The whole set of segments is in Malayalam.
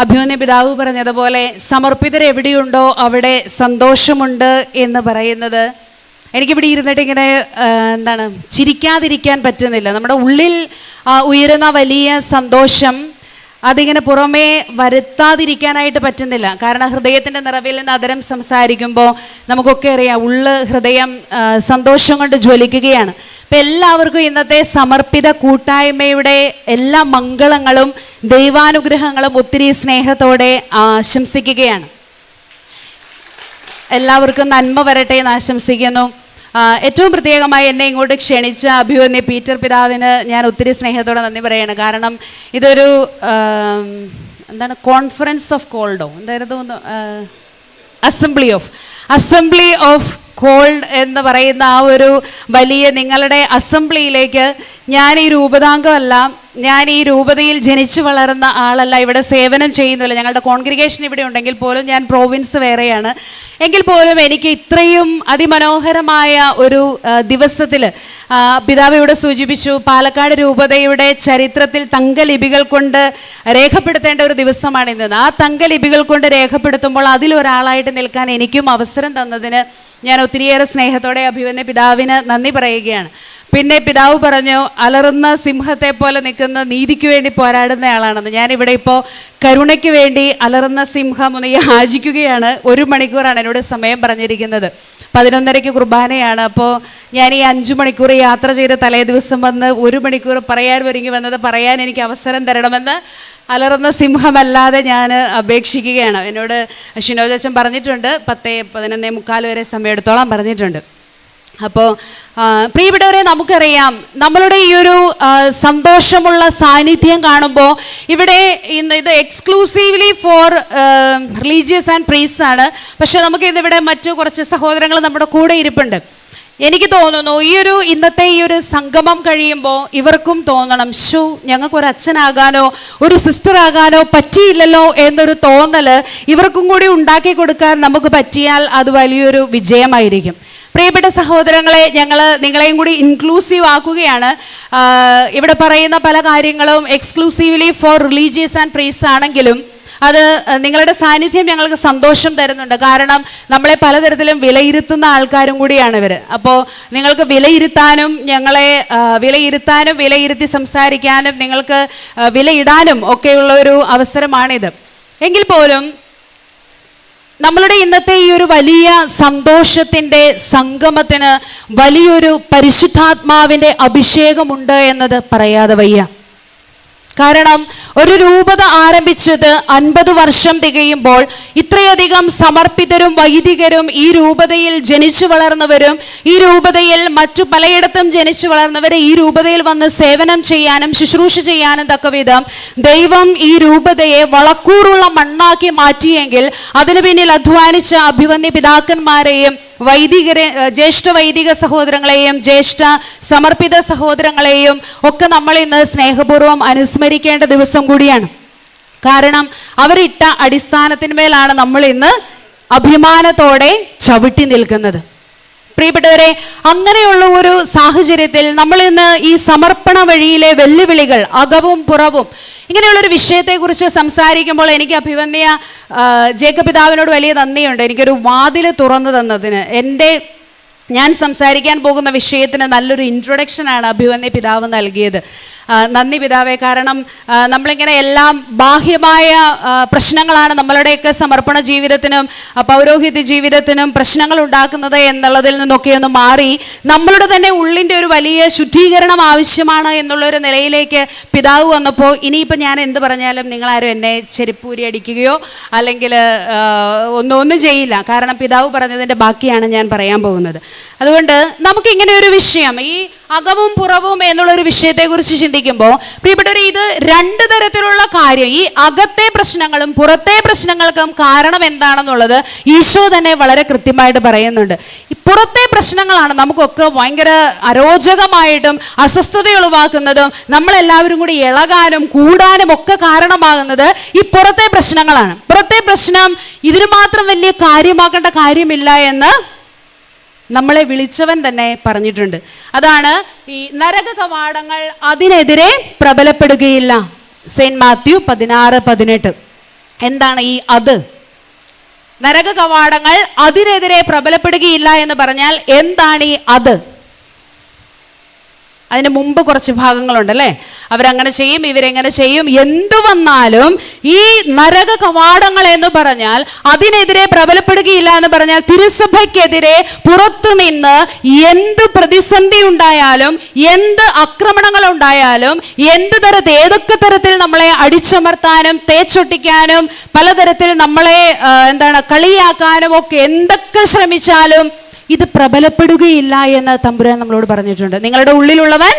അഭിമന്യ പിതാവ് പറഞ്ഞതുപോലെ സമർപ്പിതർ എവിടെയുണ്ടോ അവിടെ സന്തോഷമുണ്ട് എന്ന് പറയുന്നത് എനിക്കിവിടെ ഇരുന്നിട്ട് ഇങ്ങനെ ചിരിക്കാതിരിക്കാൻ പറ്റുന്നില്ല. നമ്മുടെ ഉള്ളിൽ ഉയരുന്ന വലിയ സന്തോഷം അതിങ്ങനെ പുറമേ വരുത്താതിരിക്കാനായിട്ട് പറ്റുന്നില്ല. കാരണം ഹൃദയത്തിൻ്റെ നിറവിൽ നിന്ന് അതരം സംസാരിക്കുമ്പോൾ നമുക്കൊക്കെ അറിയാം ഹൃദയം സന്തോഷം കൊണ്ട് ജ്വലിക്കുകയാണ്. അപ്പം എല്ലാവർക്കും ഇന്നത്തെ സമർപ്പിത കൂട്ടായ്മയുടെ എല്ലാ മംഗളങ്ങളും ദൈവാനുഗ്രഹങ്ങളും ഒത്തിരി സ്നേഹത്തോടെ ആശംസിക്കുകയാണ്. എല്ലാവർക്കും നന്മ വരട്ടെ എന്ന് ആശംസിക്കുന്നു. ഏറ്റവും പ്രത്യേകമായി എന്നെ ഇങ്ങോട്ട് ക്ഷണിച്ച അഭിമന്യ പീറ്റർ പിതാവിന് ഞാൻ ഒത്തിരി സ്നേഹത്തോടെ നന്ദി പറയാണ്. കാരണം ഇതൊരു കോൺഫറൻസ് ഓഫ് കോൾഡോ എന്തായിരുന്നു, അസംബ്ലി ഓഫ് കോൾഡ് എന്ന് പറയുന്ന ആ ഒരു വലിയ നിങ്ങളുടെ അസംബ്ലിയിലേക്ക് ഞാൻ ഈ രൂപതാംഗമല്ല, ഞാൻ ഈ രൂപതയിൽ ജനിച്ചു വളർന്ന ആളല്ല, ഇവിടെ സേവനം ചെയ്യുന്നില്ല. ഞങ്ങളുടെ കോൺഗ്രിഗേഷൻ ഇവിടെ ഉണ്ടെങ്കിൽ പോലും ഞാൻ പ്രോവിൻസ് വേറെയാണ്. എങ്കിൽ പോലും എനിക്ക് ഇത്രയും അതിമനോഹരമായ ഒരു ദിവസത്തിൽ പിതാവ് ഇവിടെ സൂചിപ്പിച്ചു, പാലക്കാട് രൂപതയുടെ ചരിത്രത്തിൽ തങ്കലിപികൾ കൊണ്ട് രേഖപ്പെടുത്തേണ്ട ഒരു ദിവസമാണിന്ന്. ആ തങ്കലിപികൾ കൊണ്ട് രേഖപ്പെടുത്തുമ്പോൾ അതിലൊരാളായിട്ട് നിൽക്കാൻ എനിക്കും അവസരം തന്നതിന് ഞാൻ ഒത്തിരിയേറെ സ്നേഹത്തോടെ അഭിമന്യ പിതാവിന് നന്ദി പറയുകയാണ്. പിന്നെ പിതാവ് പറഞ്ഞു, അലറുന്ന സിംഹത്തെ പോലെ നിൽക്കുന്ന നീതിക്ക് വേണ്ടി പോരാടുന്ന ആളാണെന്ന്. ഞാനിവിടെ ഇപ്പോൾ കരുണയ്ക്ക് വേണ്ടി അലറുന്ന സിംഹം ഒന്ന് യാചിക്കുകയാണ്. 1 മണിക്കൂറാണ് എന്നോട് സമയം പറഞ്ഞിരിക്കുന്നത്. 11:30 കുർബാനയാണ്. അപ്പോൾ ഞാൻ ഈ 5 മണിക്കൂർ യാത്ര ചെയ്ത് തലേ ദിവസം വന്ന് 1 മണിക്കൂർ പറയാൻ ഒരുങ്ങി വന്നത് പറയാൻ എനിക്ക് അവസരം തരണമെന്ന് അലറുന്ന സിംഹമല്ലാതെ ഞാൻ അപേക്ഷിക്കുകയാണ്. എന്നോട് ഷിനോജച്ചൻ പറഞ്ഞിട്ടുണ്ട് 10-11:45 വരെ സമയം എടുത്തോളം പറഞ്ഞിട്ടുണ്ട്. അപ്പോൾ പ്രിയപ്പെട്ടവരെ, നമുക്കറിയാം നമ്മളുടെ ഈ ഒരു സന്തോഷമുള്ള സാന്നിധ്യം കാണുമ്പോൾ ഇവിടെ ഇത് exclusively for religious and priest ആണ്. പക്ഷെ നമുക്ക് ഇന്നിവിടെ മറ്റു കുറച്ച് സഹോദരങ്ങൾ നമ്മുടെ കൂടെ ഇരിപ്പുണ്ട്. എനിക്ക് തോന്നുന്നു ഇന്നത്തെ ഈ ഒരു സംഗമം കഴിയുമ്പോൾ ഇവർക്കും തോന്നണം, ഞങ്ങൾക്കൊരു അച്ഛനാകാനോ ഒരു സിസ്റ്റർ ആകാനോ പറ്റിയില്ലല്ലോ എന്നൊരു തോന്നൽ ഇവർക്കും കൂടി ഉണ്ടാക്കി കൊടുക്കാൻ നമുക്ക് പറ്റിയാൽ അത് വലിയൊരു വിജയമായിരിക്കും. പ്രിയപ്പെട്ട സഹോദരങ്ങളെ, ഞങ്ങൾ നിങ്ങളെയും കൂടി ഇൻക്ലൂസീവ് ആക്കുകയാണ്. ഇവിടെ പറയുന്ന പല കാര്യങ്ങളും exclusively for religious and priest ആണെങ്കിലും അത് നിങ്ങളുടെ സാന്നിധ്യം ഞങ്ങൾക്ക് സന്തോഷം തരുന്നുണ്ട്. കാരണം നമ്മളെ പലതരത്തിലും വിലയിരുത്തുന്ന ആൾക്കാരും കൂടിയാണ് ഇവർ. അപ്പോൾ നിങ്ങൾക്ക് വിലയിരുത്താനും ഞങ്ങളെ വിലയിരുത്തി സംസാരിക്കാനും നിങ്ങൾക്ക് വിലയിടാനും ഒക്കെയുള്ള ഒരു അവസരമാണിത്. എങ്കിൽ പോലും നമ്മളുടെ ഇന്നത്തെ ഈ ഒരു വലിയ സന്തോഷത്തിൻ്റെ സംഗമത്തിന് വലിയൊരു പരിശുദ്ധാത്മാവിൻ്റെ അഭിഷേകമുണ്ട് എന്നത് പറയാതെ വയ്യ. കാരണം ഒരു രൂപത ആരംഭിച്ചത് 50 വർഷം തികയുമ്പോൾ ഇത്രയധികം സമർപ്പിതരും വൈദികരും ഈ രൂപതയിൽ ജനിച്ചു വളർന്നവരും ഈ രൂപതയിൽ മറ്റു പലയിടത്തും ജനിച്ചു വളർന്നവരെ ഈ രൂപതയിൽ വന്ന് സേവനം ചെയ്യാനും ശുശ്രൂഷ ചെയ്യാനും തക്കവിധം ദൈവം ഈ രൂപതയെ വളക്കൂറുള്ള മണ്ണാക്കി മാറ്റിയെങ്കിൽ അതിനു പിന്നിൽ അധ്വാനിച്ച അഭിമന്യ പിതാക്കന്മാരെയും ജ്യേഷ്ഠ വൈദിക സഹോദരങ്ങളെയും ജ്യേഷ്ഠ സമർപ്പിത സഹോദരങ്ങളെയും ഒക്കെ നമ്മൾ ഇന്ന് സ്നേഹപൂർവ്വം അനുസ്മരിക്കേണ്ട ദിവസം കൂടിയാണ്. കാരണം അവരിട്ട അടിസ്ഥാനത്തിന്മേലാണ് നമ്മൾ ഇന്ന് അഭിമാനത്തോടെ ചവിട്ടി നിൽക്കുന്നത്. പ്രിയപ്പെട്ടവരെ, അങ്ങനെയുള്ള ഒരു സാഹചര്യത്തിൽ നമ്മൾ ഇന്ന് ഈ സമർപ്പണ വഴിയിലെ വെല്ലുവിളികൾ അകവും പുറവും ഇങ്ങനെയുള്ളൊരു വിഷയത്തെക്കുറിച്ച് സംസാരിക്കുമ്പോൾ എനിക്ക് അഭിമന്യ ജേക്കബ് പിതാവിനോട് വലിയ നന്ദിയുണ്ട്. എനിക്കൊരു വാതിൽ തുറന്നു തന്നതിന്. ഞാൻ സംസാരിക്കാൻ പോകുന്ന വിഷയത്തിന് നല്ലൊരു ഇൻട്രൊഡക്ഷനാണ് അഭിമന്യ പിതാവ് നൽകിയത്. നന്ദി പിതാവേ. കാരണം നമ്മളിങ്ങനെ എല്ലാം ബാഹ്യമായ പ്രശ്നങ്ങളാണ് നമ്മളുടെയൊക്കെ സമർപ്പണ ജീവിതത്തിനും പൗരോഹിത്യ ജീവിതത്തിനും പ്രശ്നങ്ങൾ ഉണ്ടാക്കുന്നത് എന്നുള്ളതിൽ നിന്നൊക്കെ ഒന്ന് മാറി നമ്മളുടെ തന്നെ ഉള്ളിൻ്റെ ഒരു വലിയ ശുദ്ധീകരണം ആവശ്യമാണ് എന്നുള്ളൊരു നിലയിലേക്ക് പിതാവ് വന്നപ്പോൾ ഇനിയിപ്പോൾ ഞാൻ എന്ത് പറഞ്ഞാലും നിങ്ങളാരും എന്നെ ചെരുപ്പൂരി അടിക്കുകയോ അല്ലെങ്കിൽ ഒന്നും ചെയ്യില്ല. കാരണം പിതാവ് പറഞ്ഞതിൻ്റെ ബാക്കിയാണ് ഞാൻ പറയാൻ പോകുന്നത്. അതുകൊണ്ട് നമുക്കിങ്ങനെ ഒരു വിഷയം, ഈ അകവും പുറവും എന്നുള്ളൊരു വിഷയത്തെക്കുറിച്ച് ചിന്തിക്കുമ്പോൾ പ്രിയപ്പെട്ടവർ, ഇത് 2 തരത്തിലുള്ള കാര്യം, ഈ അകത്തെ പ്രശ്നങ്ങളും പുറത്തെ പ്രശ്നങ്ങൾക്കും കാരണം എന്താണെന്നുള്ളത് ഈശോ തന്നെ വളരെ കൃത്യമായിട്ട് പറയുന്നുണ്ട്. ഈ പുറത്തെ പ്രശ്നങ്ങളാണ് നമുക്കൊക്കെ ഭയങ്കര അരോചകമായിട്ടും അസ്വസ്ഥത ഉളവാക്കുന്നതും നമ്മളെല്ലാവരും കൂടി ഇളകാനും കൂടാനും ഒക്കെ കാരണമാകുന്നത് ഈ പുറത്തെ പ്രശ്നങ്ങളാണ്. പുറത്തെ പ്രശ്നം ഇതിന് മാത്രം വലിയ കാര്യമാക്കേണ്ട കാര്യമില്ല എന്ന് നമ്മളെ വിളിച്ചവൻ തന്നെ പറഞ്ഞിട്ടുണ്ട്. അതാണ് ഈ നരക കവാടങ്ങൾ അതിനെതിരെ പ്രബലപ്പെടുകയില്ല. സെയിന്റ് മാത്യു 16:18. എന്താണ് ഈ അത്? നരക കവാടങ്ങൾ അതിനെതിരെ പ്രബലപ്പെടുകയില്ല എന്ന് പറഞ്ഞാൽ എന്താണ് ഈ അത്? അതിന് മുമ്പ് കുറച്ച് ഭാഗങ്ങളുണ്ട് അല്ലേ? അവരങ്ങനെ ചെയ്യും, ഇവരെങ്ങനെ ചെയ്യും, എന്തു വന്നാലും ഈ നരക കവാടങ്ങൾ എന്ന് പറഞ്ഞാൽ അതിനെതിരെ പ്രബലപ്പെടുകയില്ല എന്ന് പറഞ്ഞാൽ തിരുസഭയ്ക്കെതിരെ പുറത്തു നിന്ന് എന്ത് പ്രതിസന്ധി ഉണ്ടായാലും, എന്ത് ആക്രമണങ്ങൾ ഉണ്ടായാലും, ഏതൊക്കെ തരത്തിൽ നമ്മളെ അടിച്ചമർത്താനും തേച്ചൊട്ടിക്കാനും പലതരത്തിൽ നമ്മളെ കളിയാക്കാനും ഒക്കെ എന്തൊക്കെ ശ്രമിച്ചാലും ഇത് പ്രബലപ്പെടുകയില്ല എന്ന് തമ്പുരാൻ നമ്മളോട് പറഞ്ഞിട്ടുണ്ട്. നിങ്ങളുടെ ഉള്ളിലുള്ളവൻ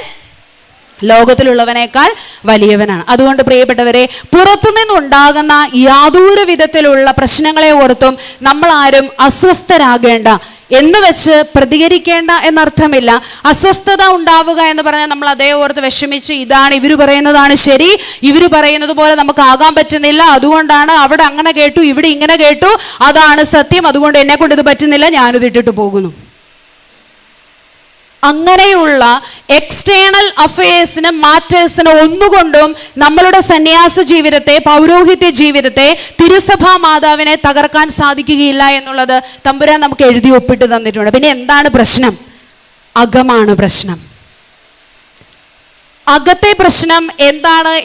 ലോകത്തിലുള്ളവനേക്കാൾ വലിയവനാണ്. അതുകൊണ്ട് പ്രിയപ്പെട്ടവരെ, പുറത്തുനിന്നുണ്ടാകുന്ന യാതൊരു വിധത്തിലുള്ള പ്രശ്നങ്ങളെ ഓർത്തും നമ്മൾ ആരും അസ്വസ്ഥരാകേണ്ട എന്ന് വെച്ച് പ്രതികരിക്കേണ്ട എന്നർത്ഥമില്ല. അസ്വസ്ഥത ഉണ്ടാവുക എന്ന് പറഞ്ഞാൽ നമ്മൾ അതേ ഓർത്ത് വിഷമിച്ച് ഇതാണ് ഇവർ പറയുന്നതാണ് ശരി, ഇവർ പറയുന്നത് പോലെ നമുക്ക് ആകാൻ പറ്റുന്നില്ല, അതുകൊണ്ടാണ് അവിടെ അങ്ങനെ കേട്ടു ഇവിടെ ഇങ്ങനെ കേട്ടു, അതാണ് സത്യം, അതുകൊണ്ട് എന്നെ കൊണ്ട് ഇത് പറ്റുന്നില്ല, ഞാനിത് ഇട്ടിട്ട് പോകുന്നു. അങ്ങനെയുള്ള എക്സ്റ്റേണൽ അഫയേഴ്സിന് മാറ്റേഴ്സിന് ഒന്നുകൊണ്ടും നമ്മളുടെ സന്യാസ ജീവിതത്തെ, പൗരോഹിത്യ ജീവിതത്തെ, തിരുസഭാ മാതാവിനെ തകർക്കാൻ സാധിക്കുകയില്ല എന്നുള്ളത് തമ്പുരാൻ നമുക്ക് എഴുതി ഒപ്പിട്ട് തന്നിട്ടുണ്ട്. പിന്നെ എന്താണ് പ്രശ്നം? അകമാണ് പ്രശ്നം. അകത്തെ പ്രശ്നം എന്താണ്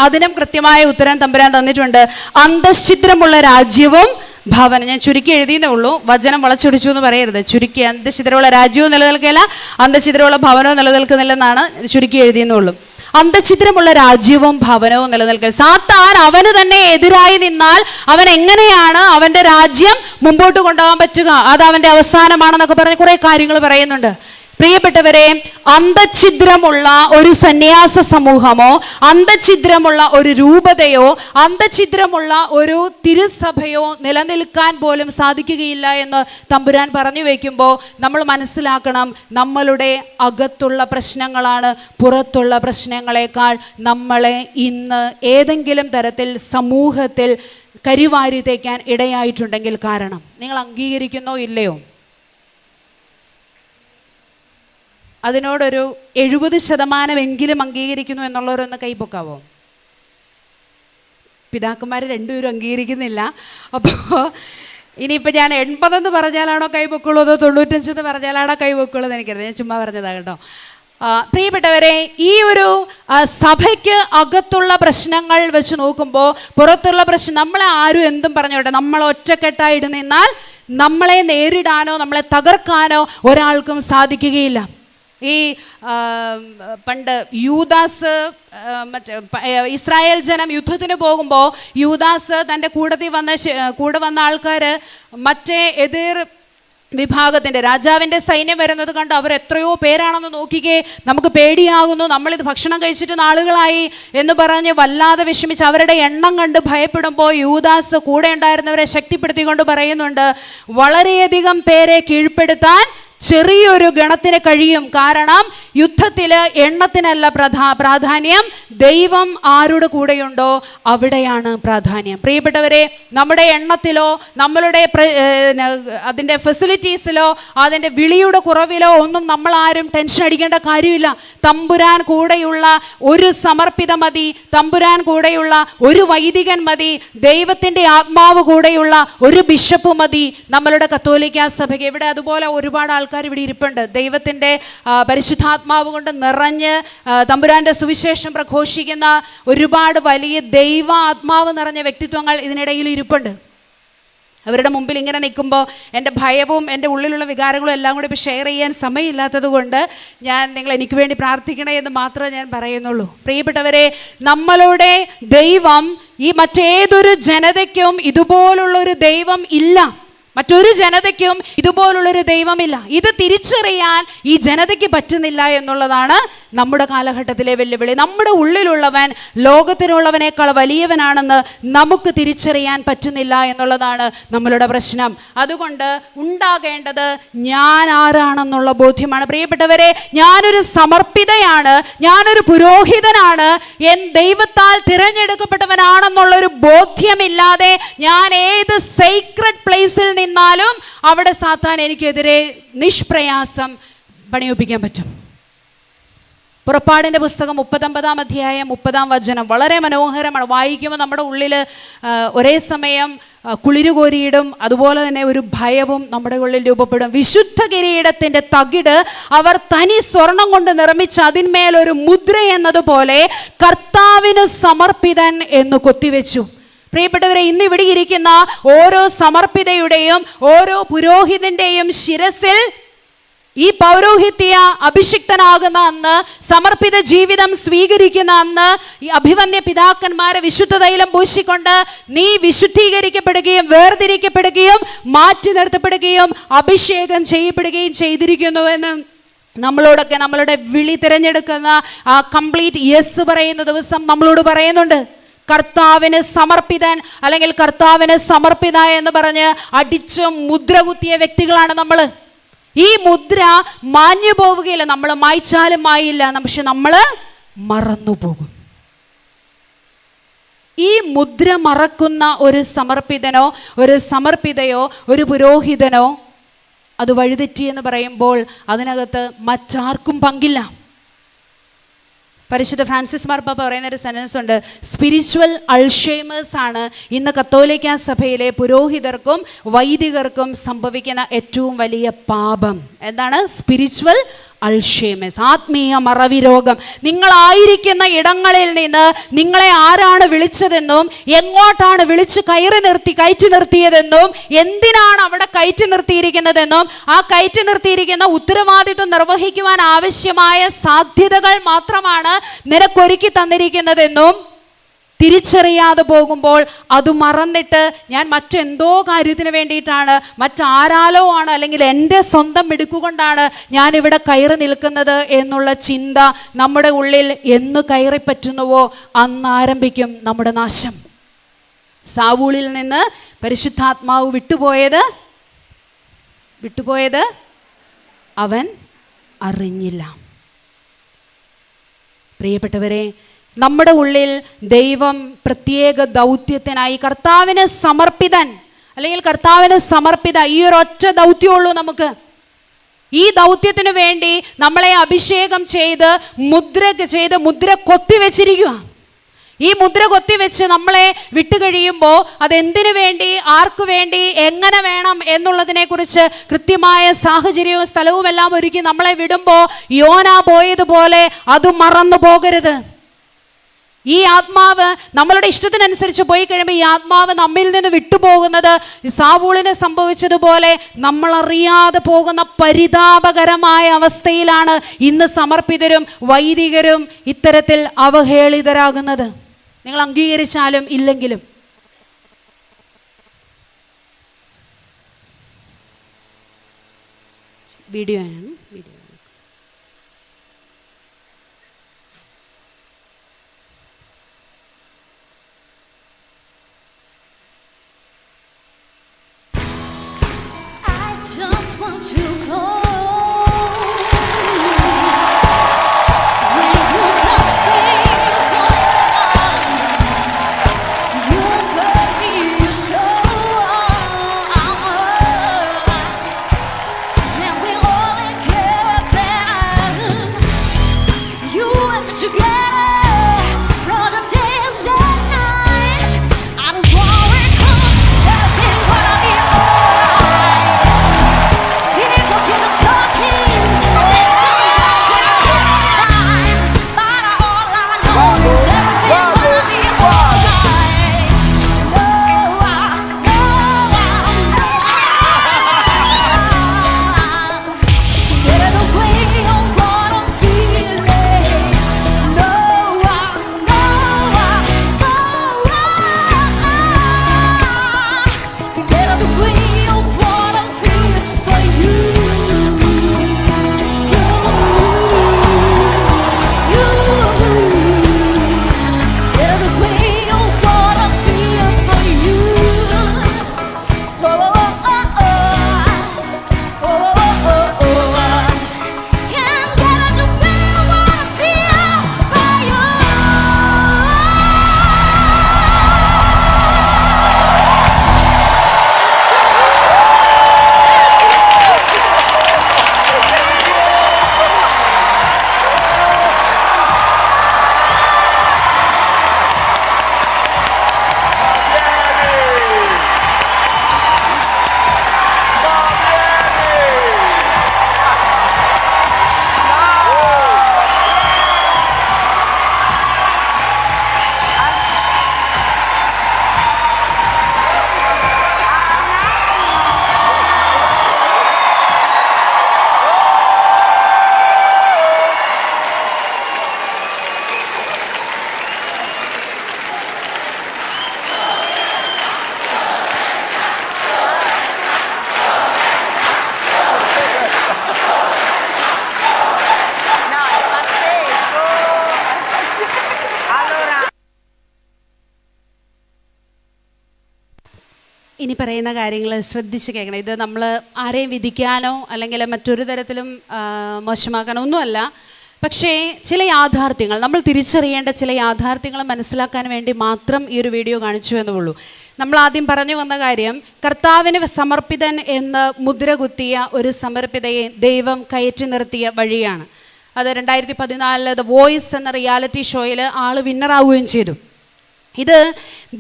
അതിനും കൃത്യമായ ഉത്തരം തമ്പുരാൻ തന്നിട്ടുണ്ട്. അന്തശ്ചിദ്രമുള്ള രാജ്യവും ഭവനം. ഞാൻ ചുരുക്കി എഴുതിയെന്നേ ഉള്ളൂ, വചനം വളച്ചൊടിച്ചു എന്ന് പറയരുത്. ചുരുക്കി അന്തഛിദ്രമുള്ള രാജ്യവും നിലനിൽക്കില്ല, അന്തഛിദ്രമുള്ള ഭവനവും നിലനിൽക്കുന്നില്ലെന്നാണ് ചുരുക്കി എഴുതിയെന്നേ ഉള്ളൂ. അന്തഛിദ്രമുള്ള രാജ്യവും ഭവനവും നിലനിൽക്കില്ല. സാത്താൻ അവന് തന്നെ എതിരായി നിന്നാൽ അവൻ എങ്ങനെയാണ് അവന്റെ രാജ്യം മുമ്പോട്ട് കൊണ്ടുപോകാൻ പറ്റുക? അത് അവന്റെ അവസാനമാണെന്നൊക്കെ പറഞ്ഞ് കുറെ കാര്യങ്ങൾ പറയുന്നുണ്ട്. പ്രിയപ്പെട്ടവരെ, അന്തഛിദ്രമുള്ള ഒരു സന്യാസ സമൂഹമോ, അന്തഛിദ്രമുള്ള ഒരു രൂപതയോ, അന്തഛിദ്രമുള്ള ഒരു തിരുസഭയോ നിലനിൽക്കാൻ പോലും സാധിക്കുകയില്ല എന്ന് തമ്പുരാൻ പറഞ്ഞു വയ്ക്കുമ്പോൾ നമ്മൾ മനസ്സിലാക്കണം, നമ്മളുടെ അകത്തുള്ള പ്രശ്നങ്ങളാണ് പുറത്തുള്ള പ്രശ്നങ്ങളെക്കാൾ നമ്മളെ ഇന്ന് ഏതെങ്കിലും തരത്തിൽ സമൂഹത്തിൽ കരിവാരി തേക്കാൻ ഇടയായിട്ടുണ്ടെങ്കിൽ കാരണം. നിങ്ങൾ അംഗീകരിക്കുന്നോ ഇല്ലയോ? അതിനോടൊരു 70% അംഗീകരിക്കുന്നു എന്നുള്ളവരൊന്ന് കൈപ്പൊക്കാവോ? പിതാക്കന്മാർ രണ്ടുപേരും അംഗീകരിക്കുന്നില്ല. അപ്പോൾ ഇനിയിപ്പോൾ ഞാൻ 80 എന്ന് പറഞ്ഞാലാണോ കൈപ്പൊക്കുള്ളൂ, അതോ 95 എന്ന് പറഞ്ഞാലാണോ കൈപ്പൊക്കുള്ളൂ എന്ന് എനിക്കറിയാം. ഞാൻ ചുമ്മാ പറഞ്ഞതാണ് കേട്ടോ. പ്രിയപ്പെട്ടവരെ, ഈ ഒരു സഭയ്ക്ക് അകത്തുള്ള പ്രശ്നങ്ങൾ വെച്ച് നോക്കുമ്പോൾ പുറത്തുള്ള പ്രശ്നം, നമ്മളെ ആരും എന്തും പറഞ്ഞോട്ടെ, നമ്മൾ ഒറ്റക്കെട്ടായിട്ട് നിന്നാൽ നമ്മളെ നേരിടാനോ നമ്മളെ തകർക്കാനോ ഒരാൾക്കും സാധിക്കുകയില്ല. ഈ പണ്ട് യൂദാസ് ഇസ്രായേൽ ജനം യുദ്ധത്തിന് പോകുമ്പോൾ യൂദാസ് തൻ്റെ കൂടെ വന്ന ആൾക്കാർ മറ്റേ എതിർ വിഭാഗത്തിൻ്റെ രാജാവിൻ്റെ സൈന്യം വരുന്നത് കണ്ട് അവർ എത്രയോ പേരാണെന്ന് നോക്കിക്കേ, നമുക്ക് പേടിയാകുന്നു, നമ്മളിത് ഭക്ഷണം കഴിച്ചിട്ട് നാളുകളായി എന്ന് പറഞ്ഞ് വല്ലാതെ വിഷമിച്ച് അവരുടെ എണ്ണം കണ്ട് ഭയപ്പെടുമ്പോൾ യൂദാസ് കൂടെ ഉണ്ടായിരുന്നവരെ ശക്തിപ്പെടുത്തിക്കൊണ്ട് പറയുന്നുണ്ട്, വളരെയധികം പേരെ കീഴ്പ്പെടുത്താൻ ചെറിയൊരു ഗണത്തിന് കഴിയും. കാരണം യുദ്ധത്തിൽ എണ്ണത്തിനല്ല പ്രാധാന്യം, ദൈവം ആരുടെ കൂടെയുണ്ടോ അവിടെയാണ് പ്രാധാന്യം. പ്രിയപ്പെട്ടവരെ, നമ്മുടെ എണ്ണത്തിലോ നമ്മളുടെ അതിൻ്റെ ഫെസിലിറ്റീസിലോ അതിൻ്റെ വിളിയുടെ കുറവിലോ ഒന്നും നമ്മൾ ആരും ടെൻഷൻ അടിക്കേണ്ട കാര്യമില്ല. തമ്പുരാൻ കൂടെയുള്ള ഒരു സമർപ്പിത മതി, തമ്പുരാൻ കൂടെയുള്ള ഒരു വൈദികൻ മതി, ദൈവത്തിൻ്റെ ആത്മാവ് കൂടെയുള്ള ഒരു ബിഷപ്പ് മതി നമ്മളുടെ കത്തോലിക്ക സഭയ്ക്ക്. ഇവിടെ അതുപോലെ ഒരുപാട് ആൾക്കാർ ഇവിടെ ഇരിപ്പുണ്ട്. ദൈവത്തിൻ്റെ പരിശുദ്ധാത്മാവ് കൊണ്ട് നിറഞ്ഞ് തമ്പുരാൻ്റെ സുവിശേഷം പ്രഘോഷിക്കുന്ന ഒരുപാട് വലിയ ദൈവ ആത്മാവ് നിറഞ്ഞ വ്യക്തിത്വങ്ങൾ ഇതിനിടയിൽ ഇരിപ്പുണ്ട്. അവരുടെ മുമ്പിൽ ഇങ്ങനെ നിൽക്കുമ്പോൾ എൻ്റെ ഭയവും എൻ്റെ ഉള്ളിലുള്ള വികാരങ്ങളും എല്ലാം കൂടി ഇപ്പോൾ ഷെയർ ചെയ്യാൻ സമയമില്ലാത്തത് കൊണ്ട് നിങ്ങൾ എനിക്ക് വേണ്ടി പ്രാർത്ഥിക്കണേ എന്ന് മാത്രമേ ഞാൻ പറയുന്നുള്ളൂ. പ്രിയപ്പെട്ടവരെ, നമ്മളുടെ ദൈവം ഈ മറ്റേതൊരു ജനതയ്ക്കും ഇതുപോലുള്ളൊരു ദൈവം ഇല്ല. മറ്റൊരു ജനതയ്ക്കും ഇതുപോലുള്ളൊരു ദൈവമില്ല. ഇത് തിരിച്ചറിയാൻ ഈ ജനതയ്ക്ക് പറ്റുന്നില്ല എന്നുള്ളതാണ് നമ്മുടെ കാലഘട്ടത്തിലെ വെല്ലുവിളി. നമ്മുടെ ഉള്ളിലുള്ളവൻ ലോകത്തിനുള്ളവനേക്കാൾ വലിയവനാണെന്ന് നമുക്ക് തിരിച്ചറിയാൻ പറ്റുന്നില്ല എന്നുള്ളതാണ് നമ്മളുടെ പ്രശ്നം. അതുകൊണ്ട് ഉണ്ടാകേണ്ടത് ഞാൻ ആരാണെന്നുള്ള ബോധ്യമാണ്. പ്രിയപ്പെട്ടവരെ, ഞാനൊരു സമർപ്പിതയാണ്, ഞാനൊരു പുരോഹിതനാണ്, ദൈവത്താൽ തിരഞ്ഞെടുക്കപ്പെട്ടവനാണെന്നുള്ളൊരു ബോധ്യമില്ലാതെ ഞാൻ ഏത് സീക്രട്ട് പ്ലേസിൽ നിന്നാലും അവിടെ സാത്താൻ എനിക്കെതിരെ നിഷ്പ്രയാസം പണിയൊപ്പിക്കാൻ പറ്റും. പുറപ്പാടിൻ്റെ പുസ്തകം 39-ാം അധ്യായം 30-ാം വചനം വളരെ മനോഹരമാണ്. വായിക്കുമ്പോൾ നമ്മുടെ ഉള്ളിൽ ഒരേ സമയം കുളിരുകോരിയിടും, അതുപോലെ തന്നെ ഒരു ഭയവും നമ്മുടെ ഉള്ളിൽ രൂപപ്പെടും. വിശുദ്ധ കിരീടത്തിൻ്റെ തകിട് അവർ തനി സ്വർണം കൊണ്ട് നിർമ്മിച്ച് അതിന്മേലൊരു മുദ്ര എന്നതുപോലെ കർത്താവിന് സമർപ്പിതൻ എന്ന് കൊത്തിവെച്ചു. പ്രിയപ്പെട്ടവരെ, ഇന്ന് ഇവിടെ ഇരിക്കുന്ന ഓരോ സമർപ്പിതയുടെയും ഓരോ പുരോഹിതന്റെയും ശിരസിൽ ഈ പൗരോഹിത്യ അഭിഷിക്തനാകുന്ന അന്ന്, സമർപ്പിത ജീവിതം സ്വീകരിക്കുന്ന അന്ന്, ഈ അഭിവന്യ പിതാക്കന്മാരെ വിശുദ്ധ തൈലം പൂശിക്കൊണ്ട് നീ വിശുദ്ധീകരിക്കപ്പെടുകയും വേർതിരിക്കപ്പെടുകയും മാറ്റി നിർത്തപ്പെടുകയും അഭിഷേകം ചെയ്യപ്പെടുകയും ചെയ്തിരിക്കുന്നുവെന്ന് നമ്മളോടൊക്കെ നമ്മളുടെ വിളി തിരഞ്ഞെടുക്കുന്ന ആ കംപ്ലീറ്റ് യെസ് പറയുന്ന ദിവസം നമ്മളോട് പറയുന്നുണ്ട്. കർത്താവിന് സമർപ്പിതൻ അല്ലെങ്കിൽ കർത്താവിന് സമർപ്പിത എന്ന് പറഞ്ഞ് അടിച്ച് മുദ്ര കുത്തിയ വ്യക്തികളാണ് നമ്മൾ. ഈ മുദ്ര മാഞ്ഞു പോവുകയില്ല, നമ്മൾ മായ്ച്ചാലും മായില്ല, പക്ഷെ നമ്മൾ മറന്നുപോകും. ഈ മുദ്ര മറക്കുന്ന ഒരു സമർപ്പിതനോ ഒരു സമർപ്പിതയോ ഒരു പുരോഹിതനോ അത് വഴിതെറ്റി എന്ന് പറയുമ്പോൾ അതിനകത്ത് മറ്റാർക്കും പങ്കില്ല. പരിശുദ്ധ ഫ്രാൻസിസ് മാർപ്പാപ്പ പറയുന്നൊരു സെൻറ്റൻസ് ഉണ്ട്, സ്പിരിച്വൽ അൾഷേമേഴ്സ് ആണ് ഇന്ന് കത്തോലിക്ക സഭയിലെ പുരോഹിതർക്കും വൈദികർക്കും സംഭവിക്കുന്ന ഏറ്റവും വലിയ പാപം. എന്താണ്? സ്പിരിച്വൽ അൾഷേമേഴ്സ്, ആത്മീയ മറവി രോഗം. നിങ്ങളായിരിക്കുന്ന ഇടങ്ങളിൽ നിന്ന് നിങ്ങളെ ആരാണ് വിളിച്ചതെന്നും എങ്ങോട്ടാണ് വിളിച്ച് കയറ്റി നിർത്തിയതെന്നും എന്തിനാണ് അവിടെ കയറ്റി നിർത്തിയിരിക്കുന്നതെന്നും ആ കയറ്റി നിർത്തിയിരിക്കുന്ന ഉത്തരവാദിത്വം നിർവഹിക്കുവാൻ ആവശ്യമായ സാധ്യതകൾ മാത്രമാണ് നിനക്കൊരുക്കി തന്നിരിക്കുന്നതെന്നും തിരിച്ചറിയാതെ പോകുമ്പോൾ അത് മറന്നിട്ട് ഞാൻ മറ്റെന്തോ കാര്യത്തിന് വേണ്ടിയിട്ടാണ്, മറ്റാരാലോ ആണ്, അല്ലെങ്കിൽ എൻ്റെ സ്വന്തം മിടുക്കുകൊണ്ടാണ് ഞാനിവിടെ കയറി നിൽക്കുന്നത് എന്നുള്ള ചിന്ത നമ്മുടെ ഉള്ളിൽ എന്ന് കയറിപ്പറ്റുന്നുവോ അന്ന് ആരംഭിക്കും നമ്മുടെ നാശം. സാവൂളിൽ നിന്ന് പരിശുദ്ധാത്മാവ് വിട്ടുപോയത് അവൻ അറിഞ്ഞില്ല. പ്രിയപ്പെട്ടവരെ, നമ്മുടെ ഉള്ളിൽ ദൈവം പ്രത്യേക ദൗത്യത്തിനായി കർത്താവിന് സമർപ്പിതൻ അല്ലെങ്കിൽ കർത്താവിന് സമർപ്പിത, ഈ ഒരൊറ്റ ദൗത്യമുള്ളൂ നമുക്ക്. ഈ ദൗത്യത്തിന് വേണ്ടി നമ്മളെ അഭിഷേകം ചെയ്ത് മുദ്ര കൊത്തിവെച്ചിരിക്കുക. ഈ മുദ്ര കൊത്തിവെച്ച് നമ്മളെ വിട്ടുകഴിയുമ്പോൾ അതെന്തിനു വേണ്ടി, ആർക്കു വേണ്ടി, എങ്ങനെ വേണം എന്നുള്ളതിനെ കുറിച്ച് കൃത്യമായ സാഹചര്യവും സ്ഥലവും എല്ലാം ഒരുക്കി നമ്മളെ വിടുമ്പോൾ യോന പോയതുപോലെ അത് മറന്നു പോകരുത്. ഈ ആത്മാവ് നമ്മളുടെ ഇഷ്ടത്തിനനുസരിച്ച് പോയി കഴിയുമ്പോൾ ഈ ആത്മാവ് നമ്മിൽ നിന്ന് വിട്ടുപോകുന്നത് സാവൂളിന് സംഭവിച്ചതുപോലെ നമ്മളറിയാതെ പോകുന്ന പരിതാപകരമായ അവസ്ഥയിലാണ് ഇന്ന് സമർപ്പിതരും വൈദികരും ഇത്തരത്തിൽ അവഹേളിതരാകുന്നത്. നിങ്ങൾ അംഗീകരിച്ചാലും ഇല്ലെങ്കിലും. വീഡിയോ ആണ്. Just want to call. Forget ഇനി പറയുന്ന കാര്യങ്ങൾ ശ്രദ്ധിച്ച് കേൾക്കണം. ഇത് നമ്മൾ ആരെയും വിധിക്കാനോ അല്ലെങ്കിൽ മറ്റൊരു തരത്തിലും മോശമാക്കാനോ ഒന്നുമല്ല. പക്ഷേ ചില യാഥാർത്ഥ്യങ്ങൾ നമ്മൾ തിരിച്ചറിയേണ്ട ചില യാഥാർത്ഥ്യങ്ങൾ മനസ്സിലാക്കാൻ വേണ്ടി മാത്രം ഈ ഒരു വീഡിയോ കാണിച്ചു എന്നുള്ളൂ. നമ്മൾ ആദ്യം പറഞ്ഞു വന്ന കാര്യം, കർത്താവിന് സമർപ്പിതൻ എന്ന് മുദ്ര കുത്തിയ ഒരു സമർപ്പിതയെ ദൈവം കയറ്റി നിർത്തിയ വഴിയാണ്. അത് 2014 ദ വോയിസ് എന്ന റിയാലിറ്റി ഷോയിൽ ആൾ വിന്നറാവുകയും ചെയ്തു. ഇത്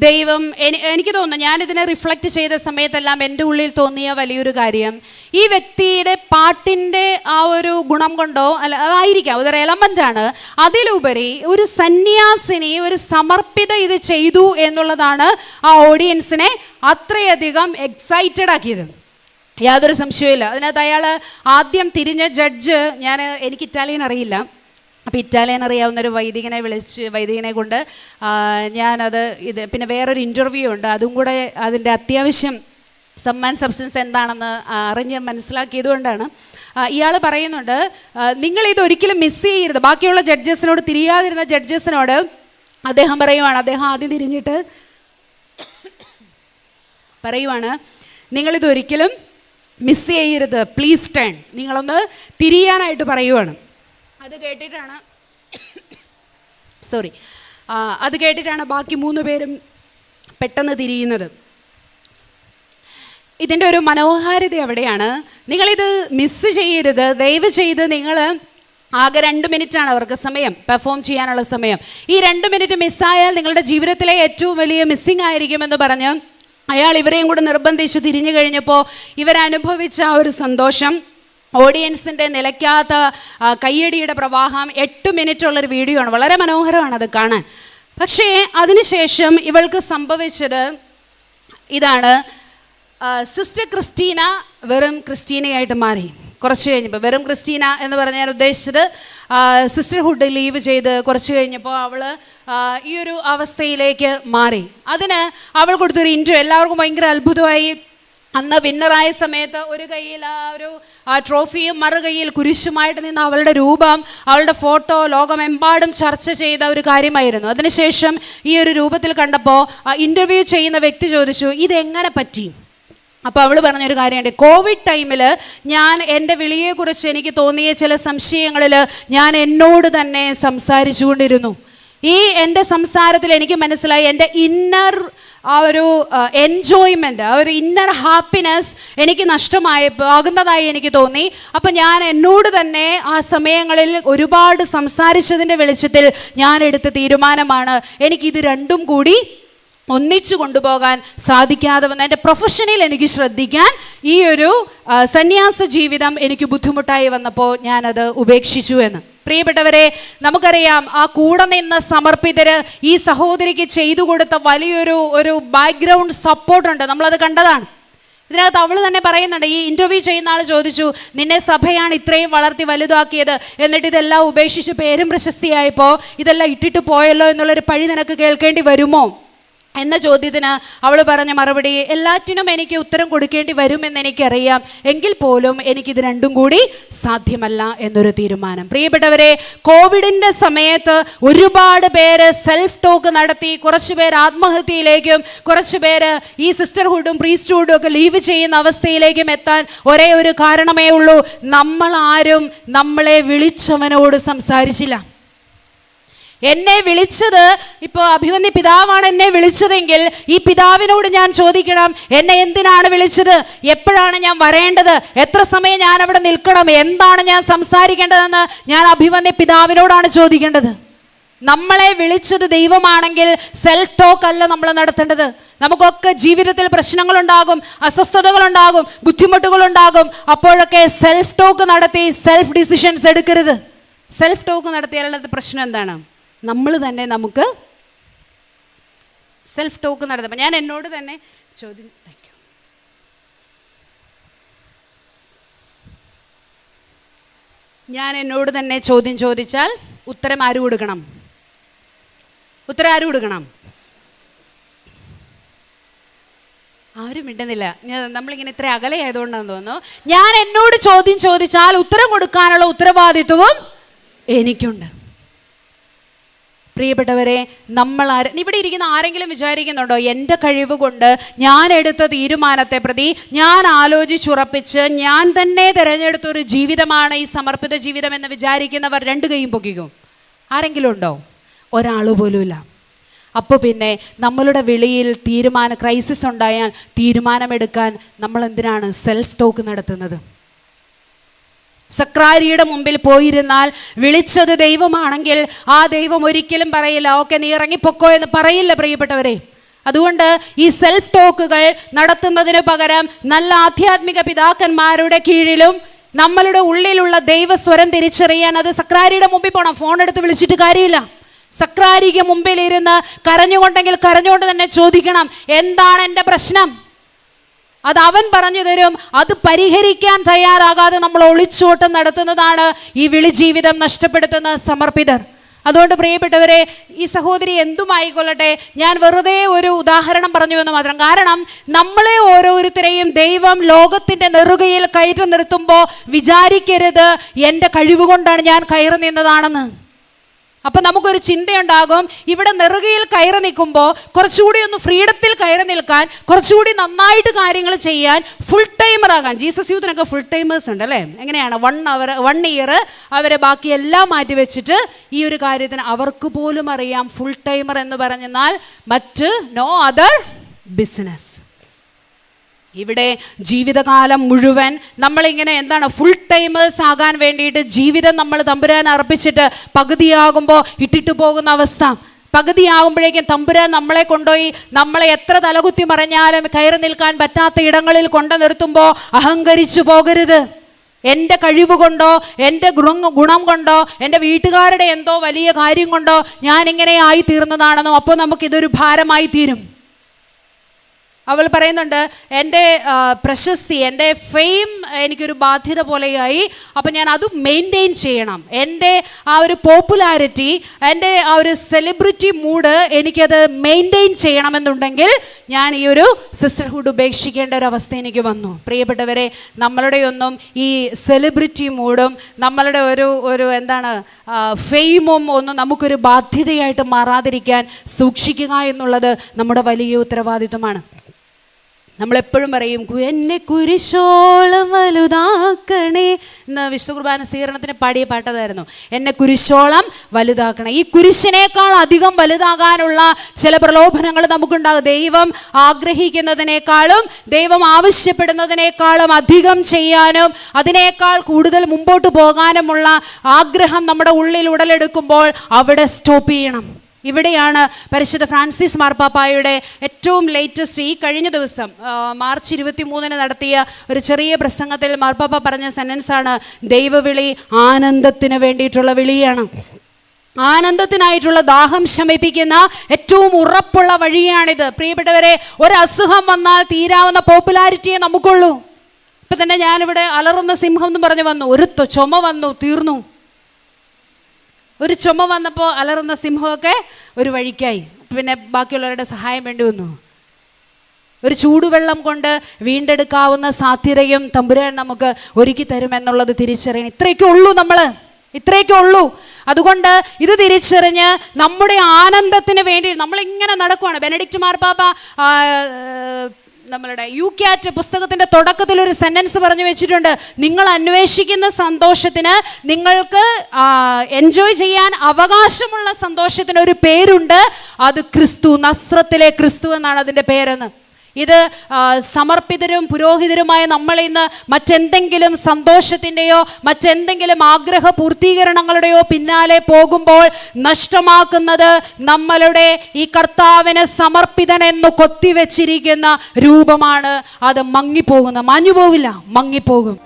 ദൈവം എനിക്ക് തോന്നുന്നു, ഞാനിതിനെ റിഫ്ലക്റ്റ് ചെയ്ത സമയത്തെല്ലാം എൻ്റെ ഉള്ളിൽ തോന്നിയ വലിയൊരു കാര്യം, ഈ വ്യക്തിയുടെ പാട്ടിൻ്റെ ആ ഒരു ഗുണം കൊണ്ടോ അല്ല അതായിരിക്കാം, അതൊരു എലമെൻ്റാണ്. അതിലുപരി ഒരു സന്യാസിനി, ഒരു സമർപ്പിത ഇത് ചെയ്തു എന്നുള്ളതാണ് ആ ഓഡിയൻസിനെ അത്രയധികം എക്സൈറ്റഡ് ആക്കിയത്. യാതൊരു സംശയവുമില്ല. അതിനകത്ത് അയാൾ ആദ്യം തിരിഞ്ഞ ജഡ്ജ്, എനിക്ക് ഇറ്റാലിയൻ അറിയില്ല, അപ്പോൾ ഇറ്റാലിയൻ അറിയാവുന്നൊരു വൈദികനെ കൊണ്ട് പിന്നെ വേറൊരു ഇൻ്റർവ്യൂ ഉണ്ട്, അതും കൂടെ അതിൻ്റെ അത്യാവശ്യം സമ്മാൻ സബ്സ്റ്റൻസ് എന്താണെന്ന് അറിഞ്ഞ് മനസ്സിലാക്കിയതുകൊണ്ടാണ്. ഇയാൾ പറയുന്നുണ്ട്, നിങ്ങളിത് ഒരിക്കലും മിസ് ചെയ്യരുത്. ബാക്കിയുള്ള ജഡ്ജസിനോട്, തിരിയാതിരുന്ന ജഡ്ജസിനോട് അദ്ദേഹം പറയുവാണ്, അദ്ദേഹം ആദ്യം തിരിഞ്ഞിട്ട് പറയുവാണ്, നിങ്ങളിതൊരിക്കലും മിസ് ചെയ്യരുത്, പ്ലീസ് ടേൺ, നിങ്ങളൊന്ന് തിരിയാനായിട്ട് പറയുവാണ്. അത് കേട്ടിട്ടാണ് ബാക്കി 3 പേരും പെട്ടെന്ന് തിരിയുന്നത്. ഇതിൻ്റെ ഒരു മനോഹാരിത അവിടെയാണ്. നിങ്ങളിത് മിസ് ചെയ്യരുത്, ദയവ് ചെയ്ത്. നിങ്ങൾ ആകെ 2 മിനിറ്റാണ് അവർക്ക് സമയം, പെർഫോം ചെയ്യാനുള്ള സമയം. ഈ 2 മിനിറ്റ് മിസ്സായാൽ നിങ്ങളുടെ ജീവിതത്തിലെ ഏറ്റവും വലിയ മിസ്സിങ് ആയിരിക്കുമെന്ന് പറഞ്ഞ് അയാൾ ഇവരെയും കൂടെ നിർബന്ധിച്ച് തിരിഞ്ഞു കഴിഞ്ഞപ്പോൾ ഇവരനുഭവിച്ച ആ ഒരു സന്തോഷം, ഓഡിയൻസിൻ്റെ നിലയ്ക്കാത്ത കയ്യടിയുടെ പ്രവാഹം, 8 മിനിറ്റുള്ളൊരു വീഡിയോ ആണ്. വളരെ മനോഹരമാണ് അത് കാണാൻ. പക്ഷേ അതിനുശേഷം ഇവൾക്ക് സംഭവിച്ചത് ഇതാണ്, സിസ്റ്റർ ക്രിസ്റ്റീന വെറും ക്രിസ്റ്റീനയായിട്ട് മാറി. കുറച്ച് കഴിഞ്ഞപ്പോൾ, വെറും ക്രിസ്റ്റീന എന്ന് പറഞ്ഞാൽ ഉദ്ദേശിച്ചത് സിസ്റ്റർഹുഡ് ലീവ് ചെയ്ത് കുറച്ച് കഴിഞ്ഞപ്പോൾ അവൾ ഈ ഒരു അവസ്ഥയിലേക്ക് മാറി. അതിന് അവൾ കൊടുത്തൊരു ഇൻട്രോ എല്ലാവർക്കും ഭയങ്കര അത്ഭുതമായി. അന്ന് വിന്നറായ സമയത്ത് ഒരു കയ്യിൽ ഒരു ട്രോഫിയും മറുകൈയിൽ കുരിശുമായിട്ട് നിന്ന് അവളുടെ രൂപം, അവളുടെ ഫോട്ടോ ലോകമെമ്പാടും ചർച്ച ചെയ്ത ഒരു കാര്യമായിരുന്നു. അതിനുശേഷം ഈ ഒരു രൂപത്തിൽ കണ്ടപ്പോൾ ഇൻ്റർവ്യൂ ചെയ്യുന്ന വ്യക്തി ചോദിച്ചു, ഇതെങ്ങനെ പറ്റി? അപ്പോൾ അവൾ പറഞ്ഞൊരു കാര്യമുണ്ട്, കോവിഡ് ടൈമിൽ ഞാൻ എൻ്റെ വിളിയെക്കുറിച്ച് എനിക്ക് തോന്നിയ ചില സംശയങ്ങളിൽ ഞാൻ എന്നോട് തന്നെ സംസാരിച്ചു കൊണ്ടിരുന്നു. ഈ എൻ്റെ സംസാരത്തിൽ എനിക്ക് മനസ്സിലായി, എൻ്റെ ഇന്നർ ആ ഒരു എൻജോയ്മെൻറ്റ്, ആ ഒരു ഇന്നർ ഹാപ്പിനെസ് എനിക്ക് നഷ്ടമാകുന്നതായി എനിക്ക് തോന്നി. അപ്പം ഞാൻ എന്നോട് തന്നെ ആ സമയങ്ങളിൽ ഒരുപാട് സംസാരിച്ചതിൻ്റെ വെളിച്ചത്തിൽ ഞാൻ എടുത്ത തീരുമാനമാണ്, എനിക്കിത് രണ്ടും കൂടി ഒന്നിച്ചു കൊണ്ടുപോകാൻ സാധിക്കാതെ വന്ന എൻ്റെ പ്രൊഫഷനിൽ എനിക്ക് ശ്രദ്ധിക്കാൻ ഈ ഒരു സന്യാസ ജീവിതം എനിക്ക് ബുദ്ധിമുട്ടായി വന്നപ്പോൾ ഞാനത് ഉപേക്ഷിച്ചു എന്ന്. പ്രിയപ്പെട്ടവരെ, നമുക്കറിയാം ആ കൂടെ നിന്ന് സമർപ്പിതര് ഈ സഹോദരിക്ക് ചെയ്തു കൊടുത്ത വലിയൊരു ബാക്ക്ഗ്രൗണ്ട് സപ്പോർട്ടുണ്ട്. നമ്മളത് കണ്ടതാണ്. ഇതിനകത്ത് അവൾ തന്നെ പറയുന്നുണ്ട്, ഈ ഇൻ്റർവ്യൂ ചെയ്യുന്ന ആൾ ചോദിച്ചു, നിന്നെ സഭയാണ് ഇത്രയും വളർത്തി വലുതാക്കിയത്, എന്നിട്ട് ഇതെല്ലാം ഉപേക്ഷിച്ച് പേരും പ്രശസ്തിയായപ്പോൾ ഇതെല്ലാം ഇട്ടിട്ട് പോയല്ലോ എന്നുള്ളൊരു പഴി നിനക്ക് കേൾക്കേണ്ടി വരുമോ എന്ന ചോദ്യത്തിന് അവൾ പറഞ്ഞ മറുപടി, എല്ലാറ്റിനും എനിക്ക് ഉത്തരം കൊടുക്കേണ്ടി വരുമെന്ന് എനിക്കറിയാം, എങ്കിൽ പോലും എനിക്കിത് രണ്ടും കൂടി സാധ്യമല്ല എന്നൊരു തീരുമാനം. പ്രിയപ്പെട്ടവരെ, കോവിഡിൻ്റെ സമയത്ത് ഒരുപാട് പേര് സെൽഫ് ടോക്ക് നടത്തി, കുറച്ച് പേര് ആത്മഹത്യയിലേക്കും കുറച്ച് പേര് ഈ സിസ്റ്റർഹുഡും പ്രീസ്റ്റ്ഹുഡും ഒക്കെ ലീവ് ചെയ്യുന്ന അവസ്ഥയിലേക്കും എത്താൻ ഒരേ ഒരു കാരണമേ ഉള്ളൂ, നമ്മളാരും നമ്മളെ വിളിച്ചവനോട് സംസാരിച്ചില്ല. എന്നെ വിളിച്ചത്, ഇപ്പോൾ അഭിമന്യ പിതാവാണ് എന്നെ വിളിച്ചതെങ്കിൽ ഈ പിതാവിനോട് ഞാൻ ചോദിക്കണം, എന്നെ എന്തിനാണ് വിളിച്ചത്, എപ്പോഴാണ് ഞാൻ വരേണ്ടത്, എത്ര സമയം ഞാൻ അവിടെ നിൽക്കണം, എന്താണ് ഞാൻ സംസാരിക്കേണ്ടതെന്ന് ഞാൻ അഭിമന്യ പിതാവിനോടാണ് ചോദിക്കേണ്ടത്. നമ്മളെ വിളിച്ചത് ദൈവമാണെങ്കിൽ സെൽഫ് ടോക്ക് അല്ല നമ്മൾ നടത്തേണ്ടത്. നമുക്കൊക്കെ ജീവിതത്തിൽ പ്രശ്നങ്ങളുണ്ടാകും, അസ്വസ്ഥതകളുണ്ടാകും, ബുദ്ധിമുട്ടുകളുണ്ടാകും. അപ്പോഴൊക്കെ സെൽഫ് ടോക്ക് നടത്തി സെൽഫ് ഡിസിഷൻസ് എടുക്കരുത്. സെൽഫ് ടോക്ക് നടത്തിയാലുള്ള പ്രശ്നം എന്താണ്? നമ്മൾ തന്നെ നമുക്ക് സെൽഫ് ടോക്ക് നടത്തുമ്പോൾ ഞാൻ എന്നോട് തന്നെ ചോദ്യം, ഞാൻ എന്നോട് തന്നെ ചോദ്യം ചോദിച്ചാൽ ഉത്തരം ആര് കൊടുക്കണം? ആരും മിണ്ടുന്നില്ല. നമ്മളിങ്ങനെ ഇത്ര അകലെ ആയതുകൊണ്ടാണെന്ന് തോന്നുന്നു. ഞാൻ എന്നോട് ചോദ്യം ചോദിച്ചാൽ ഉത്തരം കൊടുക്കാനുള്ള ഉത്തരവാദിത്വവും എനിക്കുണ്ട്. പ്രിയപ്പെട്ടവരെ, ഇവിടെ ഇരിക്കുന്ന ആരെങ്കിലും വിചാരിക്കുന്നുണ്ടോ എൻ്റെ കഴിവ് കൊണ്ട് ഞാൻ എടുത്ത തീരുമാനത്തെ പ്രതി ഞാൻ ആലോചിച്ചുറപ്പിച്ച് ഞാൻ തന്നെ തിരഞ്ഞെടുത്ത ഒരു ജീവിതമാണ് ഈ സമർപ്പിത ജീവിതം എന്ന് വിചാരിക്കുന്നവർ രണ്ട് കൈയും പൊക്കിക്കും? ആരെങ്കിലും ഉണ്ടോ? ഒരാൾ പോലുമില്ല. അപ്പോൾ പിന്നെ നമ്മളുടെ വിളിയിൽ ക്രൈസിസ് ഉണ്ടായാൽ തീരുമാനമെടുക്കാൻ നമ്മൾ എന്തിനാണ് സെൽഫ് ടോക്ക് നടത്തുന്നത്? സക്രാരിയുടെ മുമ്പിൽ പോയിരുന്നാൽ വിളിച്ചത് ദൈവമാണെങ്കിൽ ആ ദൈവം ഒരിക്കലും പറയില്ല ഓക്കെ നീ ഇറങ്ങിപ്പൊക്കോ എന്ന് പറയില്ല പ്രിയപ്പെട്ടവരെ. അതുകൊണ്ട് ഈ സെൽഫ് ടോക്കുകൾ നടത്തുന്നതിന് പകരം നല്ല ആധ്യാത്മിക പിതാക്കന്മാരുടെ കീഴിലും നമ്മളുടെ ഉള്ളിലുള്ള ദൈവസ്വരം തിരിച്ചറിയാൻ അത് സക്രാരിയുടെ മുമ്പിൽ പോകണം. ഫോൺ എടുത്ത് വിളിച്ചിട്ട് കാര്യമില്ല. സക്രാരിക്ക് മുമ്പിൽ ഇരുന്ന് കരഞ്ഞുകൊണ്ടെങ്കിൽ കരഞ്ഞുകൊണ്ട് തന്നെ ചോദിക്കണം, എന്താണ് എൻ്റെ പ്രശ്നം? അത് അവൻ പറഞ്ഞു തരും. അത് പരിഹരിക്കാൻ തയ്യാറാകാതെ നമ്മൾ ഒളിച്ചോട്ടം നടത്തുന്നതാണ് ഈ വിളി ജീവിതം നഷ്ടപ്പെടുത്തുന്ന സമർപ്പിതർ. അതുകൊണ്ട് പ്രിയപ്പെട്ടവരെ, ഈ സഹോദരി എന്തുമായിക്കൊള്ളട്ടെ, ഞാൻ വെറുതെ ഒരു ഉദാഹരണം പറഞ്ഞു എന്ന് മാത്രം. കാരണം നമ്മളെ ഓരോരുത്തരെയും ദൈവം ലോകത്തിൻ്റെ നെറുകയിൽ കയറ്റി നിർത്തുമ്പോൾ വിചാരിക്കരുത് എൻ്റെ കഴിവ് കൊണ്ടാണ് ഞാൻ കയറി നിന്നതാണെന്ന്. അപ്പം നമുക്കൊരു ചിന്തയുണ്ടാകും, ഇവിടെ നെറുകയിൽ കയറി നിൽക്കുമ്പോൾ കുറച്ചുകൂടി ഒന്ന് ഫ്രീഡത്തിൽ കയറി നിൽക്കാൻ, കുറച്ചുകൂടി നന്നായിട്ട് കാര്യങ്ങൾ ചെയ്യാൻ, ഫുൾ ടൈമറാകാൻ. ജീസസ് യൂത്തിനൊക്കെ ഫുൾ ടൈമേഴ്സ് ഉണ്ട് അല്ലേ? എങ്ങനെയാണ് 1 ഇയർ അവർ ബാക്കി എല്ലാം മാറ്റി വെച്ചിട്ട് ഈ ഒരു കാര്യത്തിന് അവർക്ക് പോലും അറിയാം ഫുൾ ടൈമർ എന്ന് പറഞ്ഞാൽ മറ്റ് നോ അതർ ബിസിനസ്. ഇവിടെ ജീവിതകാലം മുഴുവൻ നമ്മളിങ്ങനെ എന്താണ് ഫുൾ ടൈമേഴ്സ് ആകാൻ വേണ്ടിയിട്ട് ജീവിതം നമ്മൾ തമ്പുരാൻ അർപ്പിച്ചിട്ട് പകുതിയാകുമ്പോൾ ഇട്ടിട്ട് പോകുന്ന അവസ്ഥ. പകുതിയാകുമ്പോഴേക്കും തമ്പുരാൻ നമ്മളെ കൊണ്ടുപോയി നമ്മളെ എത്ര തലകുത്തി മറിഞ്ഞാലും കയറി നിൽക്കാൻ പറ്റാത്ത ഇടങ്ങളിൽ കൊണ്ടു നിർത്തുമ്പോൾ അഹങ്കരിച്ചു പോകരുത്. എൻ്റെ കഴിവ് കൊണ്ടോ എൻ്റെ ഗുണം കൊണ്ടോ എൻ്റെ വീട്ടുകാരുടെ എന്തോ വലിയ കാര്യം കൊണ്ടോ ഞാനിങ്ങനെ ആയി തീർന്നതാണെന്നോ അപ്പോൾ നമുക്കിതൊരു ഭാരമായി തീരും. അവൾ പറയുന്നുണ്ട്, എൻ്റെ പ്രശസ്തി, എൻ്റെ ഫെയിം എനിക്കൊരു ബാധ്യത പോലെയായി. അപ്പം ഞാൻ അത് മെയിൻറ്റെയിൻ ചെയ്യണം. എൻ്റെ ആ ഒരു പോപ്പുലാരിറ്റി, എൻ്റെ ആ ഒരു സെലിബ്രിറ്റി മൂഡ് എനിക്കത് മെയിൻറ്റെയിൻ ചെയ്യണമെന്നുണ്ടെങ്കിൽ ഞാൻ ഈ ഒരു സിസ്റ്റർഹുഡ് ഉപേക്ഷിക്കേണ്ട ഒരു അവസ്ഥ എനിക്ക് വന്നു. പ്രിയപ്പെട്ടവരെ, നമ്മളുടെയൊന്നും ഈ സെലിബ്രിറ്റി മൂഡും നമ്മളുടെ ഒരു എന്താണ് ഫെയിമും ഒന്നും നമുക്കൊരു ബാധ്യതയായിട്ട് മാറാതിരിക്കാൻ സൂക്ഷിക്കുക എന്നുള്ളത് നമ്മുടെ വലിയ ഉത്തരവാദിത്വമാണ്. നമ്മളെപ്പോഴും പറയും എന്നെ കുരിശോളം വലുതാക്കണേ എന്ന് വിശുദ്ധ കുർബാന സ്വീകരണത്തിന് പാടിയ പാട്ടതായിരുന്നു. എന്നെ കുരിശോളം വലുതാക്കണേ. ഈ കുരിശിനേക്കാൾ അധികം വലുതാകാനുള്ള ചില പ്രലോഭനങ്ങൾ നമുക്കുണ്ടാകും. ദൈവം ആഗ്രഹിക്കുന്നതിനേക്കാളും ദൈവം ആവശ്യപ്പെടുന്നതിനേക്കാളും അധികം ചെയ്യാനും അതിനേക്കാൾ കൂടുതൽ മുമ്പോട്ട് പോകാനുമുള്ള ആഗ്രഹം നമ്മുടെ ഉള്ളിൽ ഉടലെടുക്കുമ്പോൾ അവിടെ സ്റ്റോപ്പ് ചെയ്യണം. ഇവിടെയാണ് പരിശുദ്ധ ഫ്രാൻസിസ് മാർപ്പാപ്പായുടെ ഏറ്റവും ലേറ്റസ്റ്റ് ഈ കഴിഞ്ഞ ദിവസം മാർച്ച് 23 നടത്തിയ ഒരു ചെറിയ പ്രസംഗത്തിൽ മാർപ്പാപ്പ പറഞ്ഞ സെന്റൻസാണ്, ദൈവവിളി ആനന്ദത്തിന് വേണ്ടിയിട്ടുള്ള വിളിയാണ്. ആനന്ദത്തിനായിട്ടുള്ള ദാഹം ശമിപ്പിക്കുന്ന ഏറ്റവും ഉറപ്പുള്ള വഴിയാണിത്. പ്രിയപ്പെട്ടവരെ, ഒരു അസുഖം വന്നാൽ തീരാവുന്ന പോപ്പുലാരിറ്റിയെ നമുക്കുള്ളൂ. ഇപ്പം തന്നെ ഞാനിവിടെ അലറുന്ന സിംഹം എന്ന് പറഞ്ഞു വന്നു, ഒരു ചുമ വന്നു, തീർന്നു. ഒരു ചുമ വന്നപ്പോൾ അലറുന്ന സിംഹമൊക്കെ ഒരു വഴിക്കായി. പിന്നെ ബാക്കിയുള്ളവരുടെ സഹായം വേണ്ടി വന്നു. ഒരു ചൂടുവെള്ളം കൊണ്ട് വീണ്ടെടുക്കാവുന്ന സാധ്യതയും തമ്പുരാൻ നമുക്ക് ഒരുക്കി തരുമെന്നുള്ളത് തിരിച്ചറിയണം. ഇത്രയൊക്കെ ഉള്ളൂ. അതുകൊണ്ട് ഇത് തിരിച്ചറിഞ്ഞ് നമ്മുടെ ആനന്ദത്തിന് വേണ്ടി നമ്മളിങ്ങനെ നടക്കുവാണ്. ബെനഡിക്റ്റ് മാർപ്പാപ്പ നമ്മളുടെ യുക്യാറ്റ് പുസ്തകത്തിൻ്റെ തുടക്കത്തിൽ ഒരു സെന്റൻസ് പറഞ്ഞു വെച്ചിട്ടുണ്ട്, നിങ്ങൾ അന്വേഷിക്കുന്ന സന്തോഷത്തിന്, നിങ്ങൾക്ക് എൻജോയ് ചെയ്യാൻ അവകാശമുള്ള സന്തോഷത്തിന് ഒരു പേരുണ്ട്, അത് ക്രിസ്തു, നസ്രത്തിലെ ക്രിസ്തു എന്നാണ് അതിൻ്റെ പേരെന്ന്. ഇത് സമർപ്പിതരും പുരോഹിതരുമായ നമ്മളിന്ന് മറ്റെന്തെങ്കിലും സന്തോഷത്തിൻ്റെയോ മറ്റെന്തെങ്കിലും ആഗ്രഹ പൂർത്തീകരണങ്ങളുടെയോ പിന്നാലെ പോകുമ്പോൾ നഷ്ടമാക്കുന്നത് നമ്മളുടെ ഈ കർത്താവിന് സമർപ്പിതനെന്ന് കൊത്തിവെച്ചിരിക്കുന്ന രൂപമാണ്. അത് മാഞ്ഞു പോവില്ല, മങ്ങിപ്പോകും.